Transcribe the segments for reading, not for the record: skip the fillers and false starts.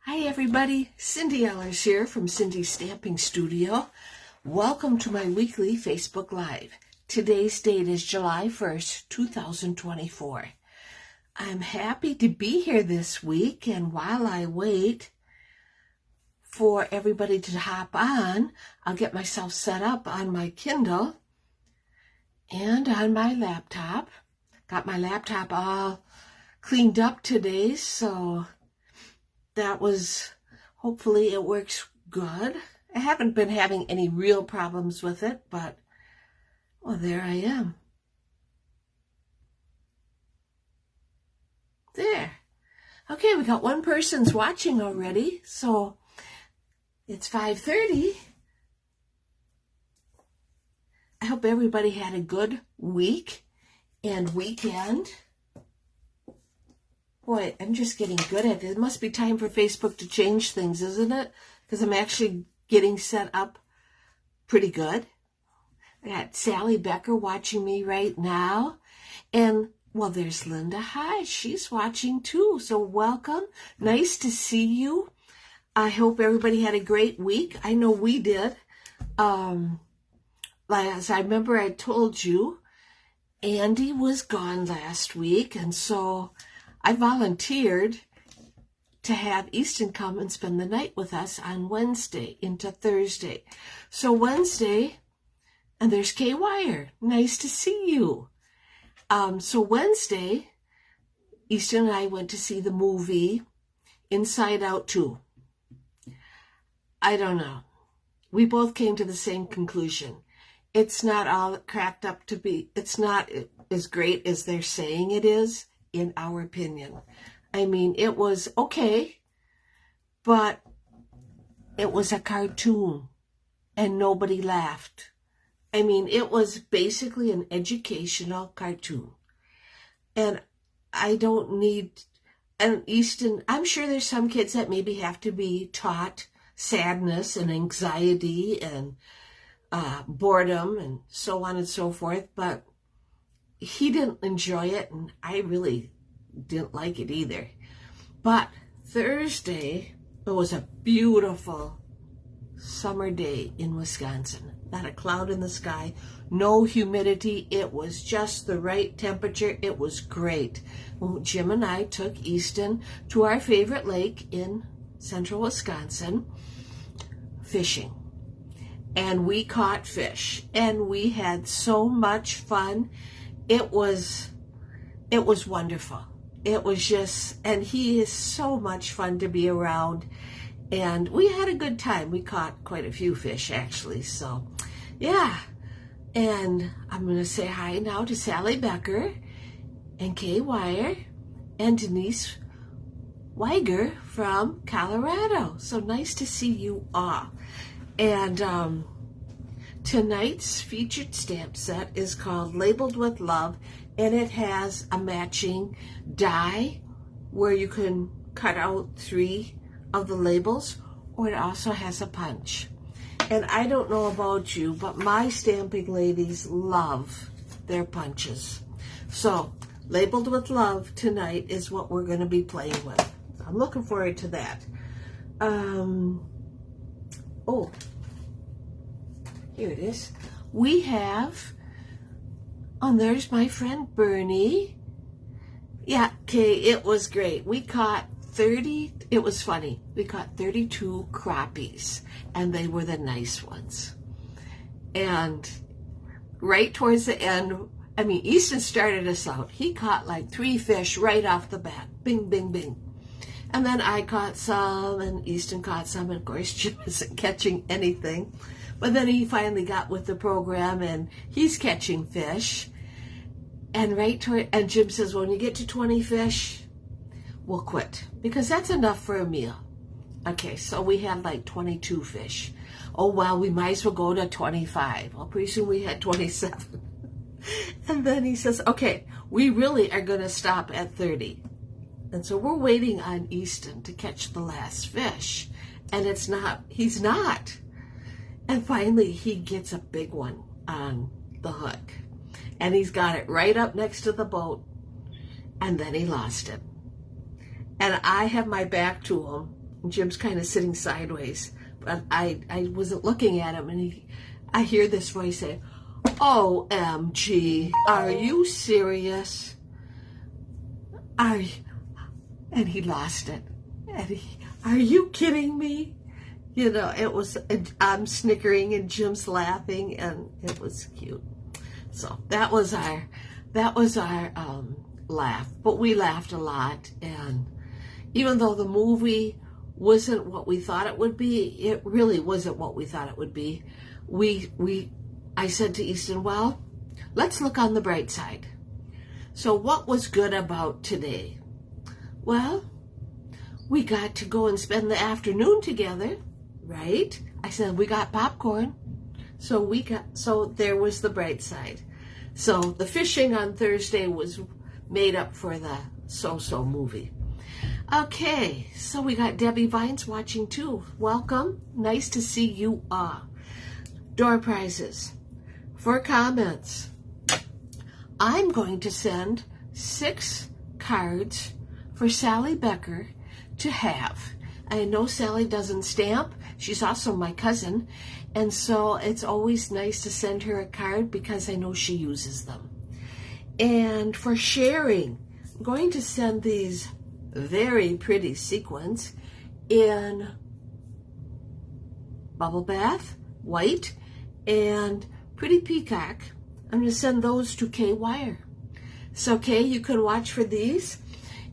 Hi everybody, Cindy Ellers here from Cindy's Stamping Studio. Welcome to my weekly Facebook Live. Today's date is July 1st, 2024. I'm happy to be here this week, and while I wait for everybody to hop on, I'll get myself set up on my Kindle and on my laptop. Got my laptop all cleaned up today, so that was, hopefully it works good. I haven't been having any real problems with it, but, well, there I am. There. Okay, we got one person's watching already, so it's 5:30. I hope everybody had a good week and weekend. Boy, I'm just getting good at it. It must be time for Facebook to change things, isn't it? Because I'm actually getting set up pretty good. I got Sally Becker watching me right now. And, well, there's Linda. Hi, she's watching too. So welcome. Nice to see you. I hope everybody had a great week. I know we did. As I remember I told you, Andy was gone last week, and so I volunteered to have Easton come and spend the night with us on Wednesday into Thursday. So Wednesday, and there's Kay Wire. Nice to see you. So Wednesday, Easton and I went to see the movie Inside Out 2. I don't know. We both came to the same conclusion. It's not all cracked up to be. It's not as great as they're saying it is, in our opinion. I mean, it was okay, but it was a cartoon and nobody laughed. I mean, it was basically an educational cartoon. And I don't need, and Easton, I'm sure there's some kids that maybe have to be taught sadness and anxiety and boredom and so on and so forth, but he didn't enjoy it, and I really didn't like it either. But Thursday, it was a beautiful summer day in Wisconsin. Not a cloud in the sky, no humidity. It was just the right temperature. It was great. Jim and I took Easton to our favorite lake in central Wisconsin, fishing. And we caught fish, and we had so much fun. It was wonderful. It was just, and he is so much fun to be around, and we had a good time. We caught quite a few fish, actually, so yeah. And I'm going to say hi now to Sally Becker and Kay Wire and Denise Weiger from Colorado. So nice to see you all. And tonight's featured stamp set is called Labeled with Love, and it has a matching die where you can cut out 3 of the labels, or it also has a punch. And I don't know about you, but my stamping ladies love their punches. So, Labeled with Love tonight is what we're going to be playing with. I'm looking forward to that. Oh, here it is. We have, there's my friend Bernie. Yeah, okay, it was great. We caught 30, it was funny. We caught 32 crappies, and they were the nice ones. And right towards the end, I mean, Easton started us out. He caught like 3 fish right off the bat. Bing, bing, bing. And then I caught some, and Easton caught some, and of course Jim isn't catching anything. But then he finally got with the program, and he's catching fish. And and Jim says, when you get to 20 fish, we'll quit, because that's enough for a meal. Okay, so we had like 22 fish. Oh, well, we might as well go to 25. Well, pretty soon we had 27. And then he says, okay, we really are going to stop at 30. And so we're waiting on Easton to catch the last fish. And he's not. And finally, he gets a big one on the hook. And he's got it right up next to the boat. And then he lost it. And I have my back to him. Jim's kind of sitting sideways, but I wasn't looking at him, and I hear this voice say, "OMG, are you serious? And he lost it. And are you kidding me?" You know, it was, I'm snickering and Jim's laughing, and it was cute. So that was our laugh. But we laughed a lot, and even though the movie wasn't what we thought it would be, it really wasn't what we thought it would be. I said to Easton, well, let's look on the bright side. So what was good about today? Well, we got to go and spend the afternoon together, right? I said we got popcorn. So there was the bright side. So the fishing on Thursday was made up for the so-so movie. Okay, so we got Debbie Vines watching too. Welcome. Nice to see you all. Door prizes. For comments, I'm going to send 6 cards for Sally Becker to have. I know Sally doesn't stamp. She's also my cousin. And so it's always nice to send her a card because I know she uses them. And for sharing, I'm going to send these very pretty sequins in Bubble Bath, white, and Pretty Peacock. I'm going to send those to Kay Wire. So Kay, you can watch for these.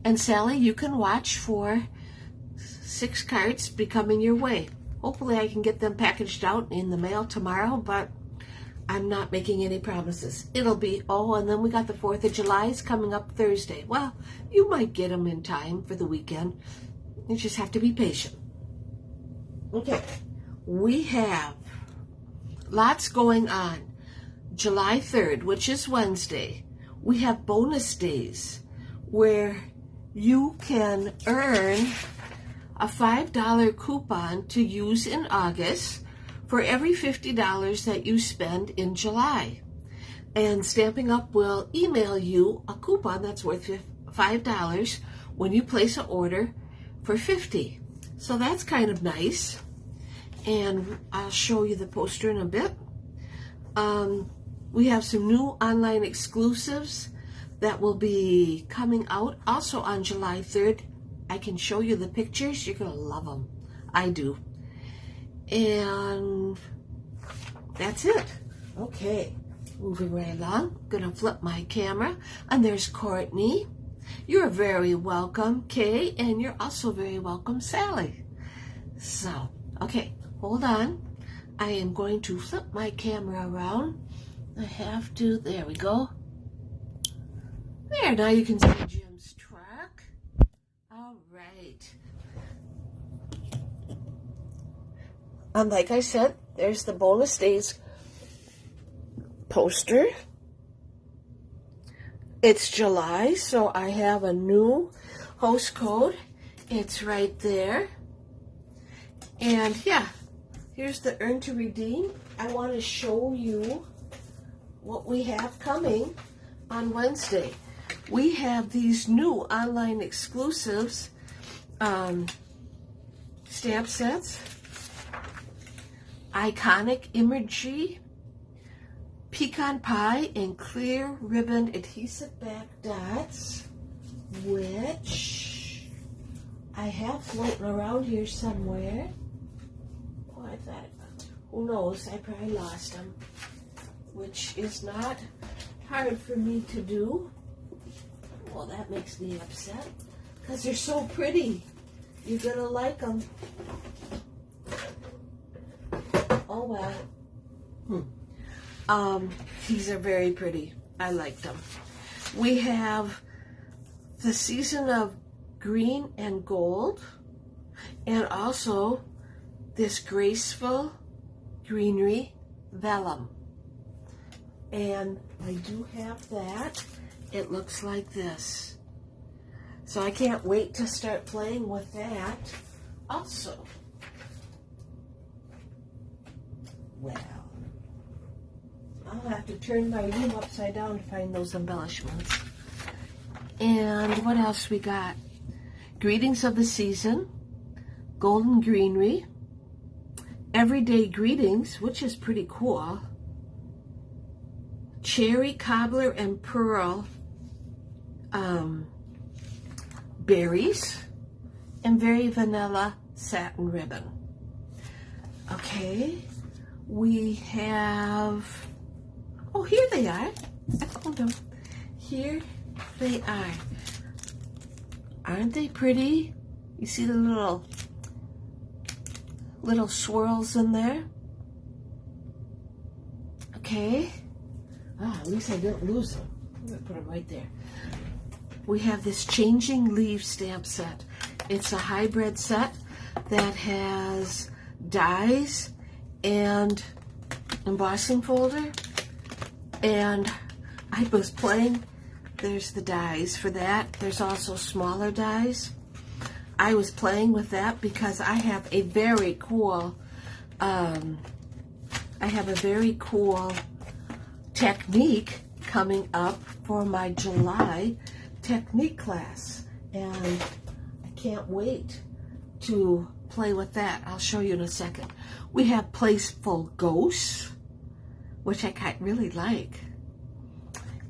And Sally, you can watch for 6 cards be coming your way. Hopefully I can get them packaged out in the mail tomorrow, but I'm not making any promises. It'll be, and then we got the 4th of July is coming up Thursday. Well, you might get them in time for the weekend. You just have to be patient. Okay, we have lots going on. July 3rd, which is Wednesday, we have bonus days where you can earn a $5 coupon to use in August for every $50 that you spend in July. And Stampin' Up will email you a coupon that's worth $5 when you place an order for $50. So that's kind of nice. And I'll show you the poster in a bit. We have some new online exclusives that will be coming out also on July 3rd. I can show you the pictures. You're going to love them. I do. And that's it. Okay, moving right along. Gonna flip my camera, and there's Courtney. You're very welcome, Kay, and you're also very welcome, Sally. So, okay, hold on. I am going to flip my camera around. I have to. There we go. There, now you can see Jim's truck. All right. And like I said, there's the bonus days poster. It's July, so I have a new host code. It's right there. And yeah, here's the Earn to Redeem. I want to show you what we have coming on Wednesday. We have these new online exclusives, stamp sets. Iconic Imagery, Pecan Pie, and clear ribbon adhesive back dots, which I have floating around here somewhere. Oh, I thought, who knows, I probably lost them, which is not hard for me to do. Well, that makes me upset, because they're so pretty. You're going to like them. Oh, well. These are very pretty. I like them. We have the Season of Green and Gold, and also this Graceful Greenery Vellum. And I do have that. It looks like this. So I can't wait to start playing with that. Also, well, I'll have to turn my room upside down to find those embellishments. And what else we got? Greetings of the Season, Golden Greenery, Everyday Greetings, which is pretty cool, Cherry Cobbler and Pearl Berries, and Very Vanilla Satin Ribbon. Okay, we have, oh, here they are. I found them. Here they are. Aren't they pretty? You see the little swirls in there? Okay. Ah, at least I didn't lose them. I'm going to put them right there. We have this Changing Leaves stamp set. It's a hybrid set that has dies and embossing folder. And I was playing, there's the dies for that. There's also smaller dies. I was playing with that because I have a very cool, technique coming up for my July technique class, and I can't wait to play with that. I'll show you in a second. We have Playful Ghosts, which I really like,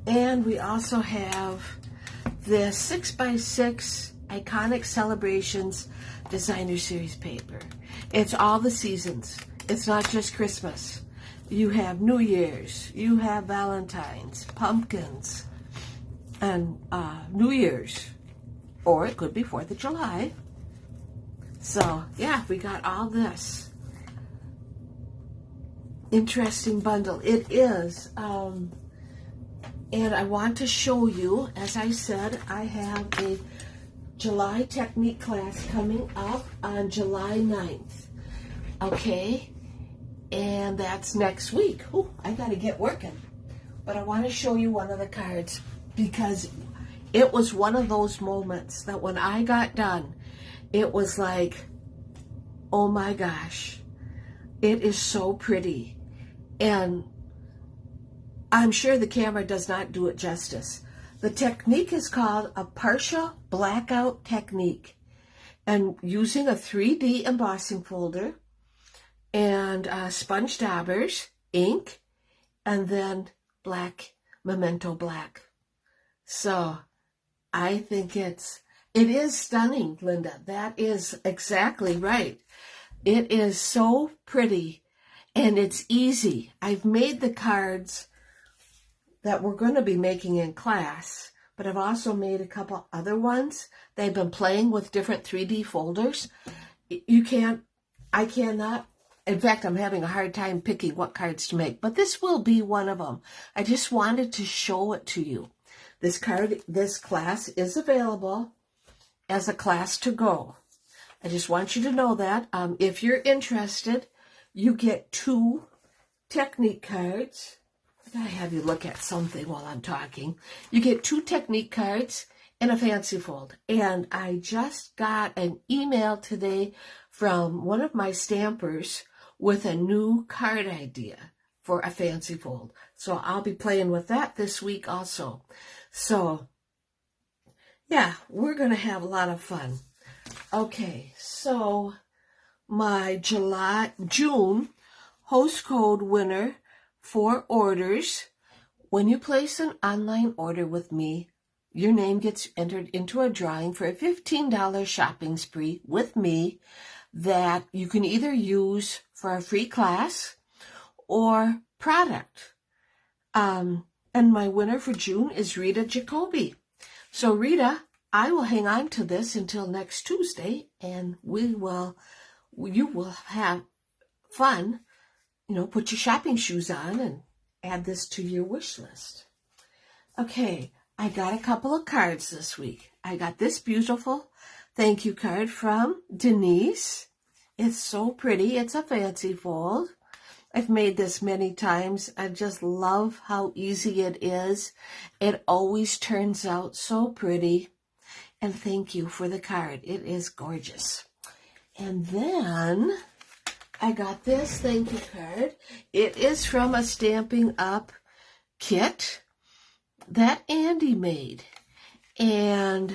and we also have the 6x6 Iconic Celebrations Designer Series paper. It's all the seasons. It's not just Christmas. You have New Year's, you have Valentine's, pumpkins, and New Year's, or it could be 4th of July. So yeah, we got all this. Interesting bundle. It is. And I want to show you, as I said, I have a July technique class coming up on July 9th. Okay? And that's next week. Ooh, I got to get working. But I want to show you one of the cards because it was one of those moments that when I got done, it was like, oh my gosh, it is so pretty. And I'm sure the camera does not do it justice. The technique is called a partial blackout technique. And using a 3D embossing folder and sponge daubers, ink, and then black, memento black. So I think it is stunning, Linda. That is exactly right. It is so pretty and it's easy. I've made the cards that we're going to be making in class, but I've also made a couple other ones. They've been playing with different 3D folders. I cannot, in fact, I'm having a hard time picking what cards to make, but this will be one of them. I just wanted to show it to you. This class is available as a class to go. I just want you to know that. If you're interested, you get 2 technique cards. I gotta have you look at something while I'm talking. You get 2 technique cards and a fancy fold. And I just got an email today from one of my stampers with a new card idea for a fancy fold. So I'll be playing with that this week also. So yeah, we're going to have a lot of fun. Okay, so my June host code winner for orders. When you place an online order with me, your name gets entered into a drawing for a $15 shopping spree with me that you can either use for a free class or product. And my winner for June is Rita Jacoby. So Rita, I will hang on to this until next Tuesday, and you will have fun. Put your shopping shoes on and add this to your wish list. Okay, I got a couple of cards this week. I got this beautiful thank you card from Denise. It's so pretty. It's a fancy fold. I've made this many times. I just love how easy it is. It always turns out so pretty. And thank you for the card. It is gorgeous. And then I got this thank you card. It is from a Stampin' Up kit that Andy made. And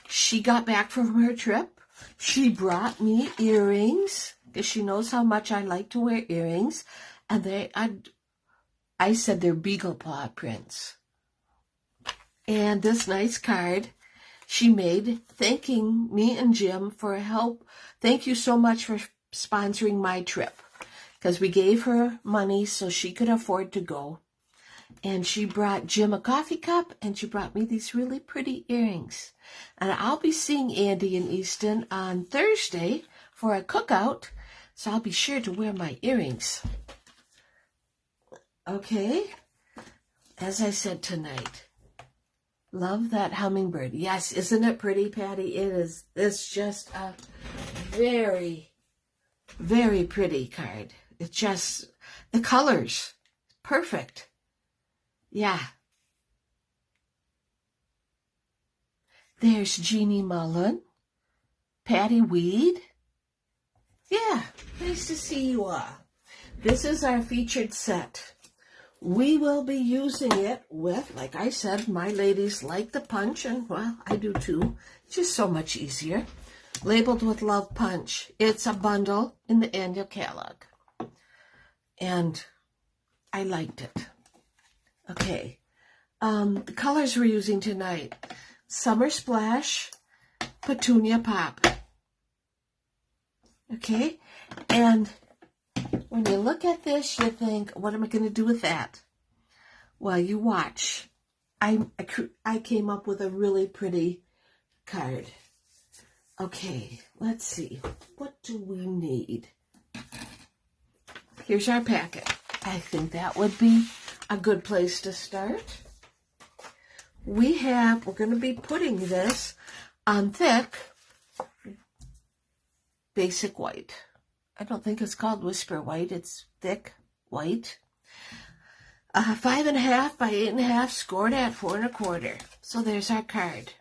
she got back from her trip She brought me earrings because she knows how much I like to wear earrings. And I said they're beagle paw prints. And this nice card she made thanking me and Jim for help. Thank you so much for sponsoring my trip, because we gave her money so she could afford to go. And she brought Jim a coffee cup, and she brought me these really pretty earrings. And I'll be seeing Andy in Easton on Thursday for a cookout, so I'll be sure to wear my earrings. Okay, as I said tonight, love that hummingbird. Yes, isn't it pretty, Patty? It is. It's just a very, very pretty card. It's just, the colors, perfect. Yeah. There's Jeannie Mullen, Patty Weed. Yeah, nice to see you all. This is our featured set. We will be using it with, like I said, my ladies like the punch, and well, I do too. It's just so much easier. Labeled with Love Punch. It's a bundle in the annual catalog. And I liked it. Okay. The colors we're using tonight. Summer Splash, Petunia Pop. Okay? And when you look at this, you think, what am I going to do with that? Well, you watch. I came up with a really pretty card. Okay, let's see. What do we need? Here's our packet. I think that would be a good place to start. We're going to be putting this on thick, basic white. I don't think it's called Whisper White. It's thick white. 5.5 by 8.5, scored at 4 1/4. So there's our card.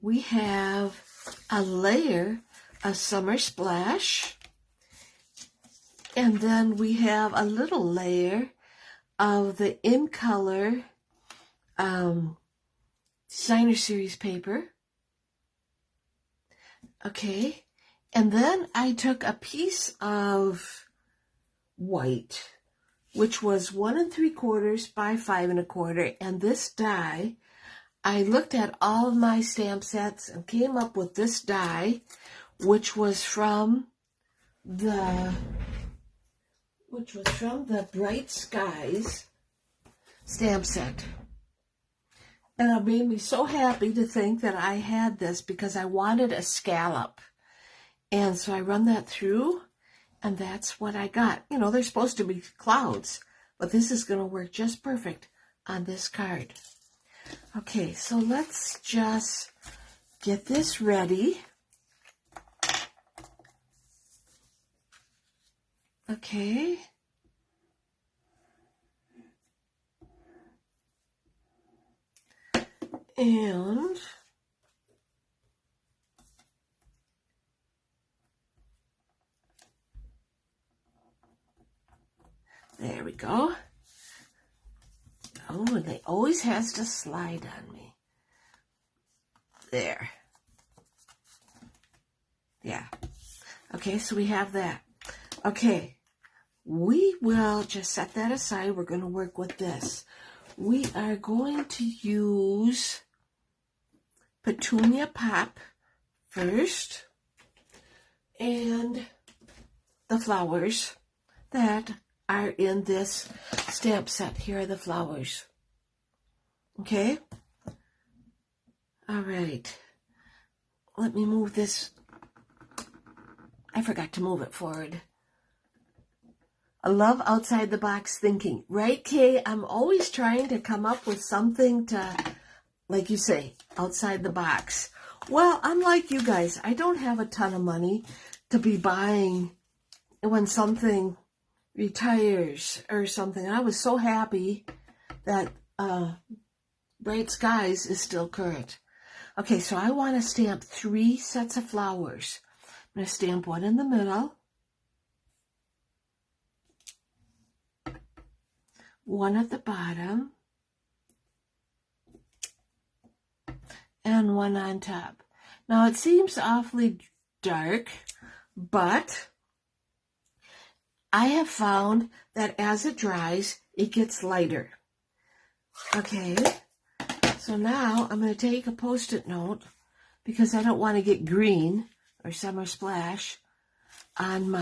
We have a layer of Summer Splash. And then we have a little layer of the In Color Designer Series paper. Okay. And then I took a piece of white, which was 1 3/4 by 5 1/4. And this die, I looked at all of my stamp sets and came up with this die, which was from the Bright Skies stamp set. And it made me so happy to think that I had this because I wanted a scallop. And so I run that through, and that's what I got. You know, they're supposed to be clouds, but this is going to work just perfect on this card. Okay, so let's just get this ready. Okay. And there we go. Oh, and it always has to slide on me. There. Yeah. Okay, so we have that. Okay, we will just set that aside. We're going to work with this. We are going to use Petunia Pop first, and the flowers that are in this stamp set. Here are the flowers. Okay? All right. Let me move this. I forgot to move it forward. I love outside the box thinking. Right, Kay? I'm always trying to come up with something to, like you say, outside the box. Well, unlike you guys, I don't have a ton of money to be buying when something retires or something. I was so happy that Bright Skies is still current. Okay, so I want to stamp 3 sets of flowers. I'm going to stamp one in the middle, one at the bottom, and one on top. Now it seems awfully dark, but I have found that as it dries, it gets lighter. Okay, so now I'm going to take a Post-it note because I don't want to get green or Summer Splash on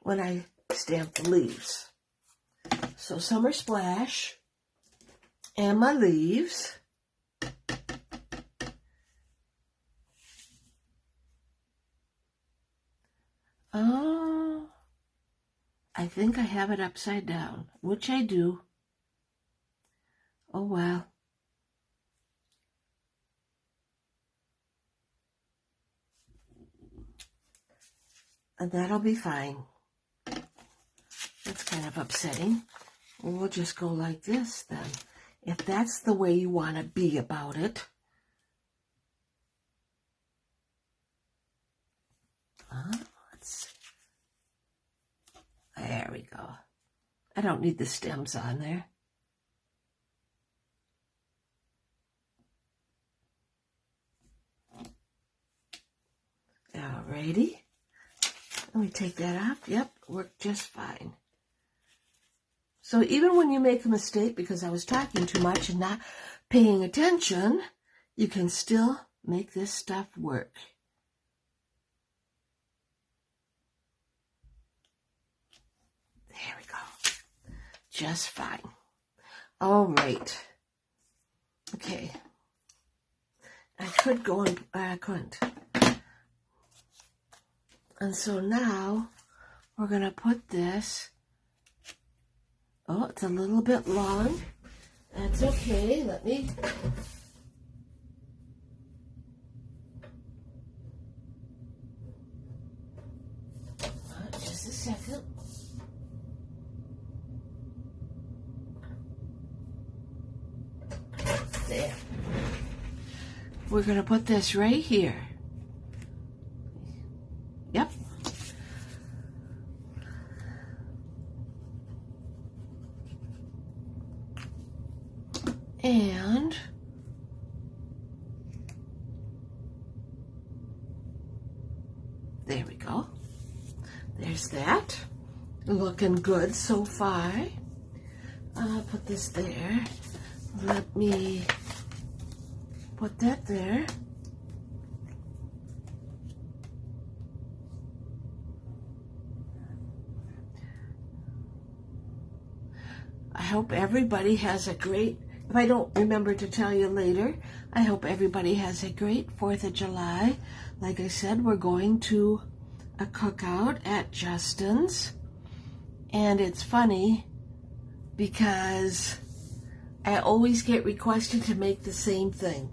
when I stamp the leaves. So Summer Splash and my leaves. Oh, I think I have it upside down, which I do. Oh, well. And that'll be fine. That's kind of upsetting. We'll just go like this then, if that's the way you want to be about it. There we go. I don't need the stems on there. Alrighty. Let me take that off. Yep, worked just fine. So even when you make a mistake because I was talking too much and not paying attention, you can still make this stuff work. There we go. Just fine. All right. Okay. I could go and I couldn't. And so now we're going to put this. Oh, it's a little bit long. That's okay. Let me. Just a second. There. We're going to put this right here. Yep. And there we go. There's that. Looking good so far. I'll put this there. Let me put that there. I hope everybody has a great, if I don't remember to tell you later, I hope everybody has a great 4th of July. Like I said, we're going to a cookout at Justin's. And it's funny because I always get requested to make the same thing.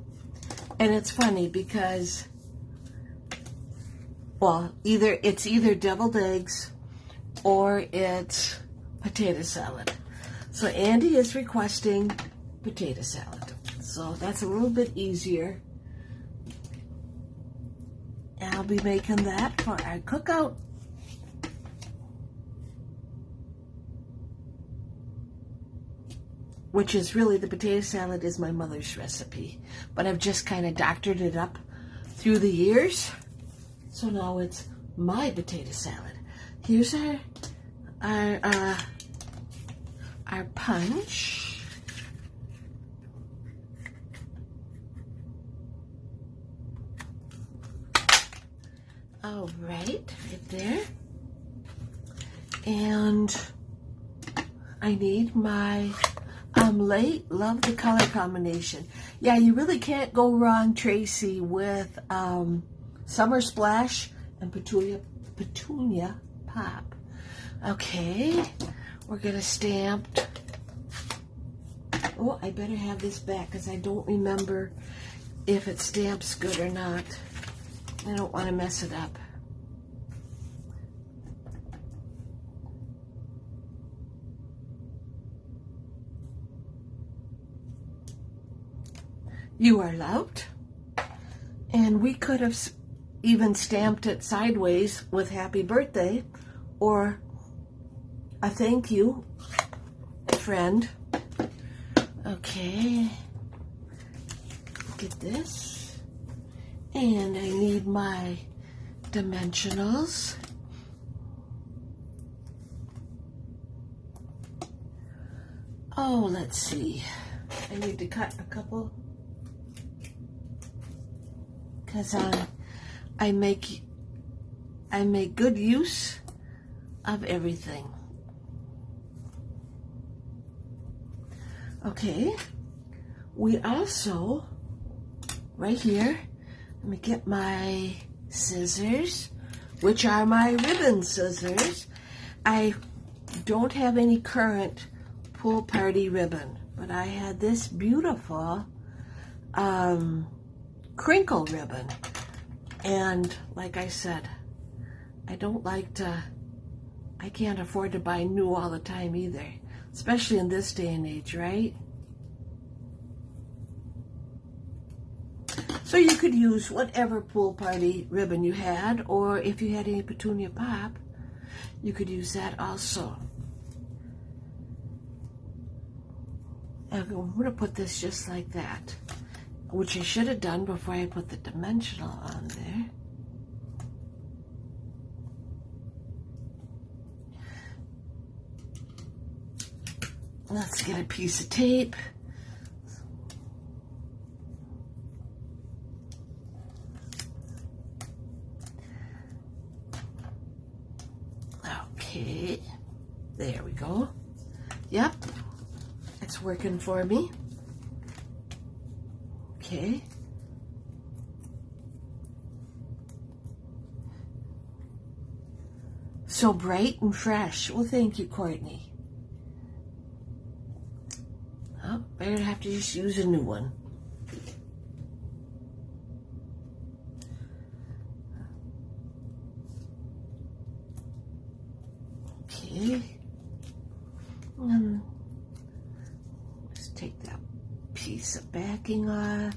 And it's funny because, well, it's either deviled eggs or it's potato salad. So Andy is requesting potato salad. So that's a little bit easier. And I'll be making that for our cookout. Which is really, the potato salad is my mother's recipe. But I've just kind of doctored it up through the years. So now it's my potato salad. Here's our punch. All right there. And I need my love the color combination. Yeah, you really can't go wrong, Tracy, with Summer Splash and Petunia Pop. Okay, we're gonna stamp. Oh, I better have this back because I don't remember if it stamps good or not. I don't want to mess it up. You are loved. And we could have even stamped it sideways with happy birthday or a thank you, friend. Okay. Get this. And I need my dimensionals. Oh, let's see. I need to cut a couple because I make good use of everything. Okay, we also, right here, let me get my scissors, which are my ribbon scissors. I don't have any current pool party ribbon, but I had this beautiful crinkle ribbon. And like I said, I can't afford to buy new all the time either, especially in this day and age, right? So you could use whatever pool party ribbon you had, or if you had any petunia pop, you could use that also. I'm going to put this just like that, which I should have done before I put the dimensional on there. Let's get a piece of tape. Okay, there we go. Yep, it's working for me. Okay. So bright and fresh. Well, thank you, Courtney. Oh, better have to just use a new one. Okay. Just take that piece of backing off.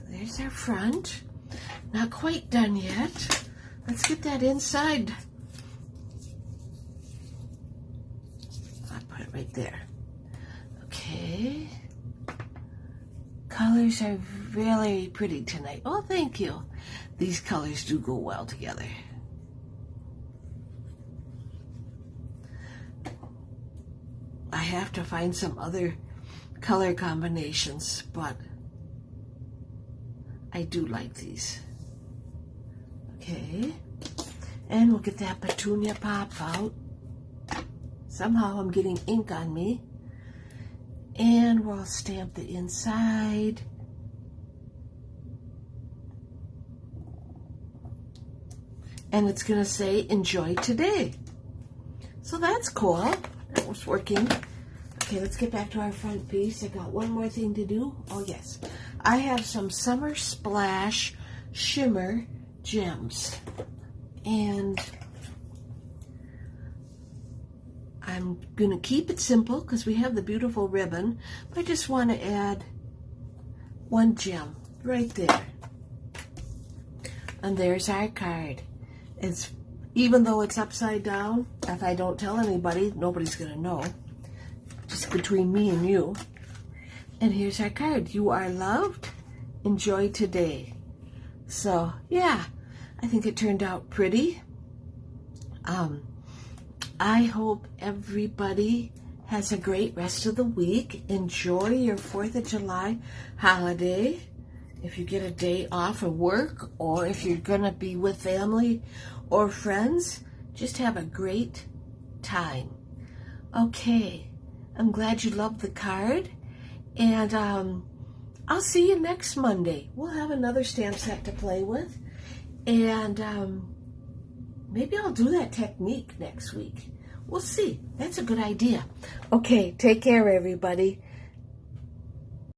There's our front. Not quite done yet. Let's get that inside. I'll put it right there. Okay. Colors are really pretty tonight. Oh, thank you. These colors do go well together. I have to find some other color combinations, but I do like these. Okay, and we'll get that petunia pop out. Somehow I'm getting ink on me. And we'll stamp the inside. And it's going to say, enjoy today. So that's cool. That was working. Okay, let's get back to our front piece. I got one more thing to do. Oh, yes. I have some Summer Splash Shimmer Gems. And I'm going to keep it simple because we have the beautiful ribbon. But I just want to add one gem right there. And there's our card. It's, even though it's upside down, if I don't tell anybody, nobody's going to know. Just between me and you. And here's our card. You are loved. Enjoy today. So, yeah, I think it turned out pretty. I hope everybody has a great rest of the week. Enjoy your 4th of July holiday. If you get a day off of work, or if you're going to be with family or friends, just have a great time. Okay, I'm glad you loved the card. And I'll see you next Monday. We'll have another stamp set to play with. And maybe I'll do that technique next week. We'll see. That's a good idea. Okay, take care, everybody.